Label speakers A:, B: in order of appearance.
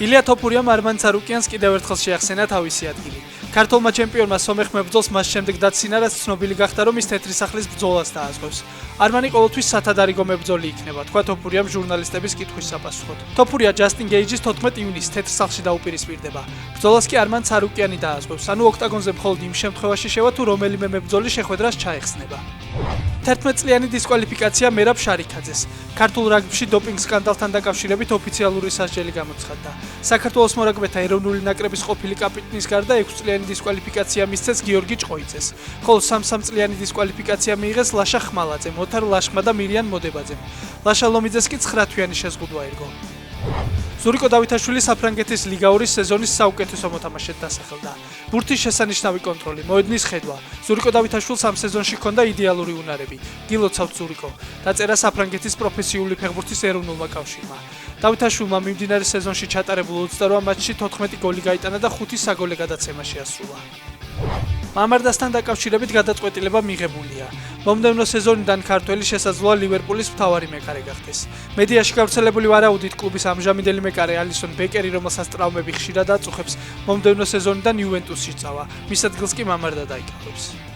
A: ილია თოფურიამ არმან ცარუკიანს კიდევ ერთხელ შეახსენა თავისი ადგილი. ქართულმა ჩემპიონმა სომეხ მებრძოლს მას შემდეგ დაცინარას ცნობილი გახდა, რომ ის თეთრი სახლის ბრძოლას დაასწრებს. არმანი ყოველთვის სათადარიგო მებრძოლი იქნება, თქვა თოფურიამ ჟურნალისტების კითხვის საპასუხოდ. თოფურია ჯასტინ გეიჯის 14 ივნისს თეთრ სახლში დაუპირისპირდება. ბრძოლას კი არმან ცარუკიანი დაასწრებს, ანუ ოქტაგონზე მხოლოდ იმ შემთხვევაში შევა თუ რომელიმე მებრძოლი შეხვედრას ჩაეხსნება. 11 წლიანი დისკვალიფიკაცია მერაბ შარიქაძეს. ქართულ რაგბიში დოპინგ სკანდალთან დაკავშირებით ოფიციალური სასჯელი გამოცხადდა. საქართველოს მორაგბეთა ეროვნული ნაკრების ყოფილი კაპიტნის გარდა 6 წლიანი დისკვალიფიკაცია მისცეს გიორგი ჭყოიძეს, ხოლო 3 წლიანი დისკვალიფიკაცია მიიღეს ლაშა ხმალაძემ, ოთარ ლაშხმა და მირიან მოდებაძემ. ლაშა ლომიძეს კი 9 თვიანი შეზღუდვა ერგო. ზურიკო დავითაშვილი საფრანგეთის ლიგა 2-ის სეზონის საუკეთესო მოთამაშედ დასახელდა. ბურთის შესანიშნავი კონტროლი, მოედნის ხედვა. ზურიკო დავითაშვილს ამ სეზონში ჰქონდა იდეალური უნარები. გილოცავთ ზურიკო. დაწერა საფრანგეთის პროფესიული ფეხბურთის ეროვნულმა კავშირმა. დავითაშვილმა მიმდინარე სეზონში ჩატარებულ 28 მატჩში 14 გოლი გაიტანა და 5 საგოლე გადაცემა შეასრულა. მამარდასთან დაკავშირებით გადაწყვეტილება მიღებულია. მომდევნო სეზონიდან ქართველი შესაძლოა ლივერპულის მთავარი მეკარე გახდეს. მედიაში გავრცელებული ვარაუდით კლუბის ამჟამინდელი მეკარე ალისონ ბეკერი, რომელსაც ტრავმები ხშირად აწუხებს, მომდევნო სეზონიდან იუვენტუსში წავა. მის ადგილს კი მამარდა დაიკავებს.